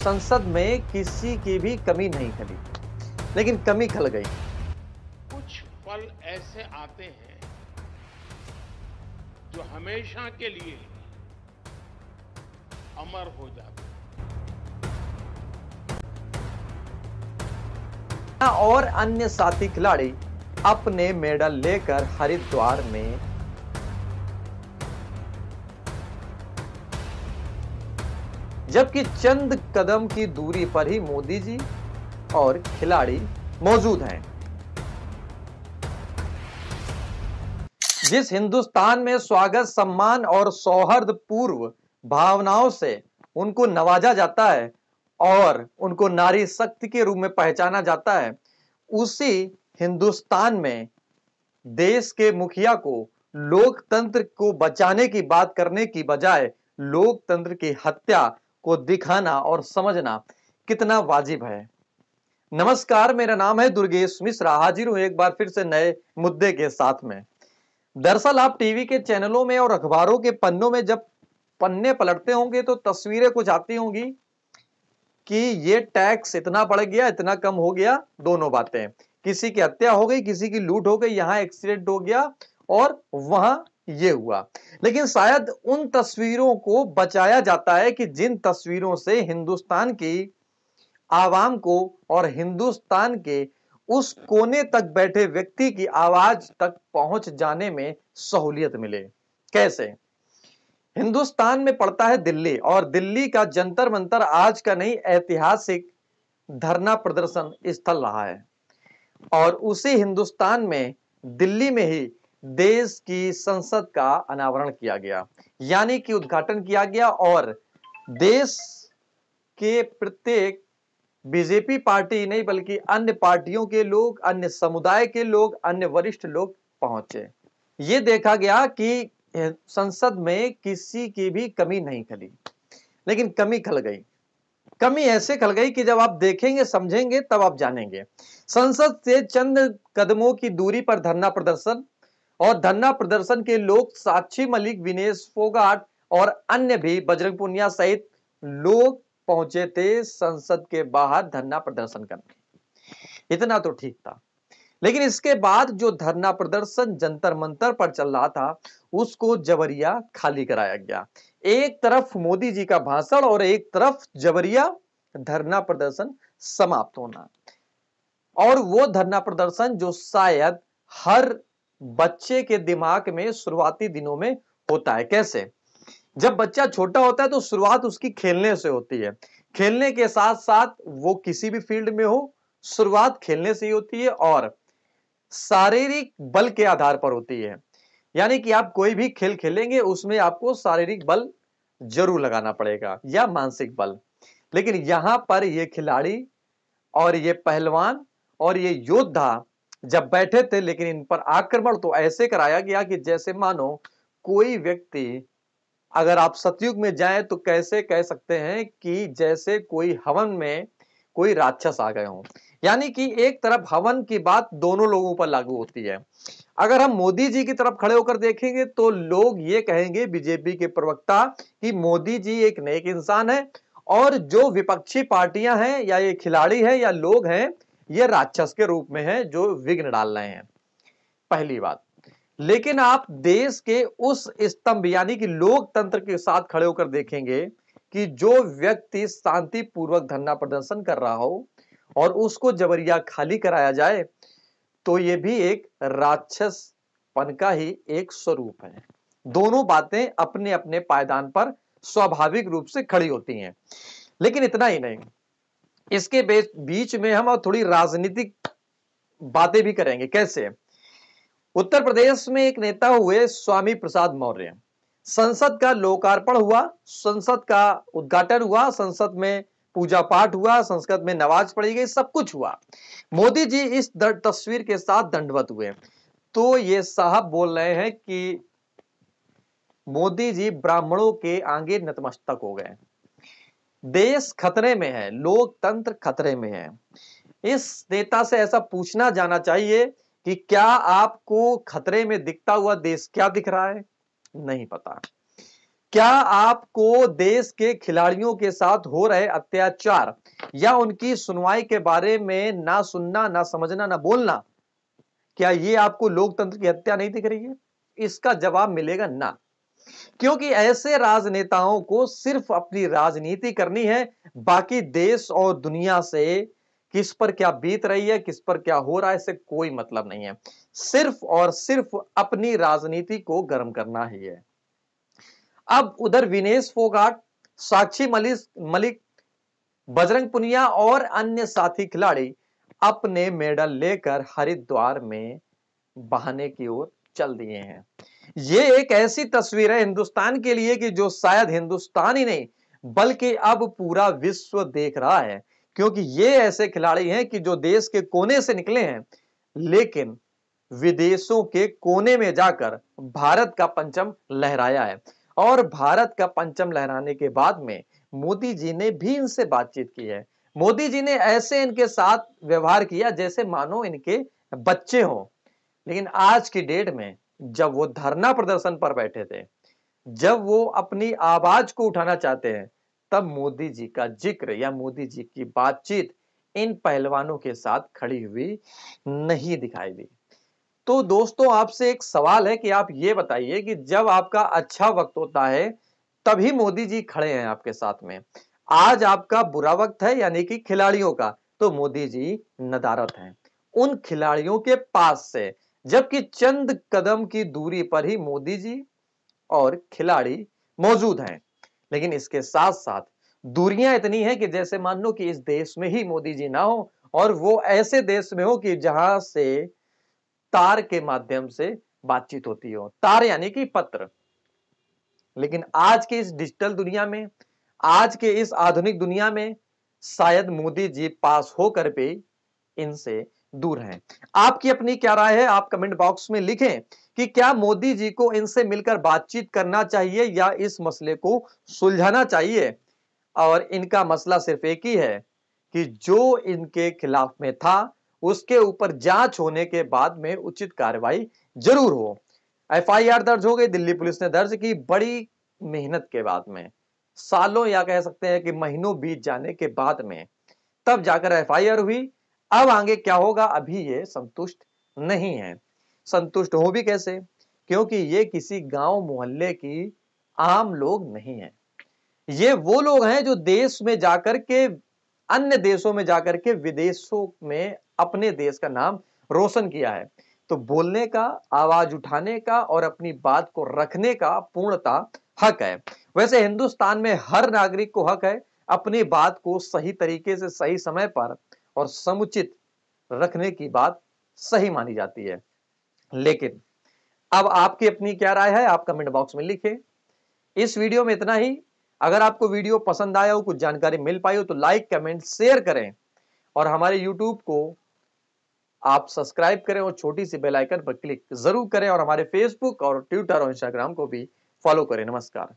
संसद में किसी की भी कमी नहीं खली, लेकिन कमी खल गई। कुछ पल ऐसे आते हैं जो हमेशा के लिए अमर हो जाते हैं। और अन्य साथी खिलाड़ी अपने मेडल लेकर हरिद्वार में जबकि चंद कदम की दूरी पर ही मोदी जी और खिलाड़ी मौजूद हैं। जिस हिंदुस्तान में स्वागत, सम्मान और सौहार्द पूर्व भावनाओं से उनको नवाजा जाता है और उनको नारी शक्ति के रूप में पहचाना जाता है, उसी हिंदुस्तान में देश के मुखिया को लोकतंत्र को बचाने की बात करने की बजाय लोकतंत्र की हत्या को दिखाना और समझना कितना वाजिब है। नमस्कार, मेरा नाम है दुर्गेश मिश्रा। हाजिर हूं एक बार फिर से नए मुद्दे के साथ में। दरअसल आप टीवी के चैनलों में और अखबारों के पन्नों में जब पन्ने पलटते होंगे तो तस्वीरें कुछ आती होंगी कि ये टैक्स इतना बढ़ गया, इतना कम हो गया। दोनों बातें, किसी की हत्या हो गई, किसी की लूट हो गई, यहां एक्सीडेंट हो गया और वहां ये हुआ। लेकिन शायद उन तस्वीरों को बचाया जाता है कि जिन तस्वीरों से हिंदुस्तान की आवाम को और हिंदुस्तान के उस कोने तक बैठे व्यक्ति की आवाज तक पहुंच जाने में सहूलियत मिले। कैसे? हिंदुस्तान में पड़ता है दिल्ली, और दिल्ली का जंतर मंतर आज का नहीं, ऐतिहासिक धरना प्रदर्शन स्थल रहा है। और उसी हिंदुस्तान में दिल्ली में ही देश की संसद का अनावरण किया गया, यानी कि उद्घाटन किया गया। और देश के प्रत्येक बीजेपी पार्टी नहीं बल्कि अन्य पार्टियों के लोग, अन्य समुदाय के लोग, अन्य वरिष्ठ लोग पहुंचे। ये देखा गया कि संसद में किसी की भी कमी नहीं खली, लेकिन कमी खल गई। कमी ऐसे खल गई कि जब आप देखेंगे, समझेंगे, तब आप जानेंगे। संसद से चंद कदमों की दूरी पर धरना प्रदर्शन, और धरना प्रदर्शन के लोग साक्षी मलिक, विनेश फोगाट और अन्य भी, बजरंग पुनिया सहित लोग पहुंचे थे संसद के बाहर धरना प्रदर्शन करने। इतना तो ठीक था, लेकिन इसके बाद जो धरना प्रदर्शन जंतर मंतर पर चल रहा था उसको जबरिया खाली कराया गया। एक तरफ मोदी जी का भाषण और एक तरफ जबरिया धरना प्रदर्शन समाप्त होना। और वो धरना प्रदर्शन जो शायद हर बच्चे के दिमाग में शुरुआती दिनों में होता है। कैसे? जब बच्चा छोटा होता है तो शुरुआत उसकी खेलने से होती है। खेलने के साथ साथ वो किसी भी फील्ड में हो, शुरुआत खेलने से ही होती है और शारीरिक बल के आधार पर होती है। यानी कि आप कोई भी खेल खेलेंगे उसमें आपको शारीरिक बल जरूर लगाना पड़ेगा या मानसिक बल। लेकिन यहां पर ये खिलाड़ी और ये पहलवान और ये योद्धा जब बैठे थे, लेकिन इन पर आक्रमण तो ऐसे कराया गया कि जैसे मानो कोई व्यक्ति, अगर आप सतयुग में जाएं तो कैसे कह सकते हैं कि जैसे कोई हवन में कोई राक्षस आ गए हों। यानी कि एक तरफ हवन की बात दोनों लोगों पर लागू होती है। अगर हम मोदी जी की तरफ खड़े होकर देखेंगे तो लोग ये कहेंगे, बीजेपी के प्रवक्ता, कि मोदी जी एक नेक इंसान है और जो विपक्षी पार्टियां हैं या ये खिलाड़ी हैं या लोग हैं, ये राक्षस के रूप में हैं जो विघ्न डाल रहे हैं। पहली बात। लेकिन आप देश के उस स्तंभ यानी कि लोकतंत्र के साथ खड़े होकर देखेंगे कि जो व्यक्ति शांतिपूर्वक धरना प्रदर्शन कर रहा हो और उसको जबरिया खाली कराया जाए, तो यह भी एक राक्षसपन का ही एक स्वरूप है। दोनों बातें अपने अपने पायदान पर स्वाभाविक रूप से खड़ी होती हैं। लेकिन इतना ही नहीं, इसके बीच में हम और थोड़ी राजनीतिक बातें भी करेंगे। कैसे? उत्तर प्रदेश में एक नेता हुए स्वामी प्रसाद मौर्य। संसद का लोकार्पण हुआ, संसद का उद्घाटन हुआ, संसद में पूजा पाठ हुआ, संसद में नमाज पढ़ी गई, सब कुछ हुआ। मोदी जी इस तस्वीर के साथ दंडवत हुए। तो ये साहब बोल रहे हैं कि मोदी जी ब्राह्मणों के आगे नतमस्तक हो गए। देश खतरे में है, लोकतंत्र खतरे में है। इस नेता से ऐसा पूछना जाना चाहिए कि क्या आपको खतरे में दिखता हुआ देश क्या दिख रहा है? नहीं पता। क्या आपको देश के खिलाड़ियों के साथ हो रहे अत्याचार या उनकी सुनवाई के बारे में ना सुनना, ना समझना, ना बोलना, क्या ये आपको लोकतंत्र की हत्या नहीं दिख रही है? इसका जवाब मिलेगा ना, क्योंकि ऐसे राजनेताओं को सिर्फ अपनी राजनीति करनी है। बाकी देश और दुनिया से किस पर क्या बीत रही है, किस पर क्या हो रहा है, इससे कोई मतलब नहीं है। सिर्फ और सिर्फ अपनी राजनीति को गर्म करना ही है। अब उधर विनेश फोगाट, साक्षी मलिक, बजरंग पुनिया और अन्य साथी खिलाड़ी अपने मेडल लेकर हरिद्वार में बहाने की ओर चल दिए हैं। ये एक ऐसी तस्वीर है हिंदुस्तान के लिए कि जो शायद हिंदुस्तान ही नहीं बल्कि अब पूरा विश्व देख रहा है, क्योंकि ये ऐसे खिलाड़ी हैं कि जो देश के कोने से निकले हैं लेकिन विदेशों के कोने में जाकर भारत का परचम लहराया है। और भारत का परचम लहराने के बाद में मोदी जी ने भी इनसे बातचीत की है। मोदी जी ने ऐसे इनके साथ व्यवहार किया जैसे मानो इनके बच्चे हों। लेकिन आज की डेट में जब वो धरना प्रदर्शन पर बैठे थे, जब वो अपनी आवाज को उठाना चाहते हैं, तब मोदी जी का जिक्र या मोदी जी की बातचीत इन पहलवानों के साथ खड़ी हुई नहीं दिखाई दी। तो दोस्तों, आपसे एक सवाल है कि आप ये बताइए कि जब आपका अच्छा वक्त होता है तभी मोदी जी खड़े हैं आपके साथ में। आज आपका बुरा वक्त है यानी कि खिलाड़ियों का, तो मोदी जी नदारत हैं उन खिलाड़ियों के पास से, जबकि चंद कदम की दूरी पर ही मोदी जी और खिलाड़ी मौजूद हैं। लेकिन इसके साथ साथ दूरियां इतनी हैं कि जैसे मान लो कि इस देश में ही मोदी जी ना हो और वो ऐसे देश में हो कि जहां से तार के माध्यम से बातचीत होती हो, तार यानी कि पत्र। लेकिन आज के इस डिजिटल दुनिया में, आज के इस आधुनिक दुनिया में शायद मोदी जी पास होकर भी इनसे दूर हैं। आपकी अपनी क्या राय है? आप कमेंट बॉक्स में लिखें कि क्या मोदी जी को इनसे मिलकर बातचीत करना चाहिए या इस मसले को सुलझाना चाहिए। और इनका मसला सिर्फ एक ही है कि जो इनके खिलाफ में था उसके ऊपर जांच होने के बाद में उचित कार्रवाई जरूर हो। एफआईआर दर्ज हो गई, दिल्ली पुलिस ने दर्ज की, बड़ी मेहनत के बाद में, सालों या कह सकते हैं कि महीनों बीत जाने के बाद में तब जाकर एफआईआर हुई। अब आगे क्या होगा अभी ये संतुष्ट नहीं है। संतुष्ट हो भी कैसे, क्योंकि ये किसी गांव मोहल्ले की आम लोग नहीं है। ये वो लोग हैं जो देश में जाकर के, अन्य देशों में जाकर के, विदेशों में अपने देश का नाम रोशन किया है। तो बोलने का, आवाज उठाने का और अपनी बात को रखने का पूर्णता हक है। वैसे हिंदुस्तान में हर नागरिक को हक है अपनी बात को सही तरीके से, सही समय पर और समुचित रखने की बात सही मानी जाती है। लेकिन अब आपकी अपनी क्या राय है? आप कमेंट बॉक्स में लिखें। इस वीडियो में इतना ही। अगर आपको वीडियो पसंद आया हो, कुछ जानकारी मिल पाई हो, तो लाइक, कमेंट, शेयर करें और हमारे यूट्यूब को आप सब्सक्राइब करें और छोटी सी बेल आइकन पर क्लिक जरूर करें और हमारे फेसबुक और ट्विटर और इंस्टाग्राम को भी फॉलो करें। नमस्कार।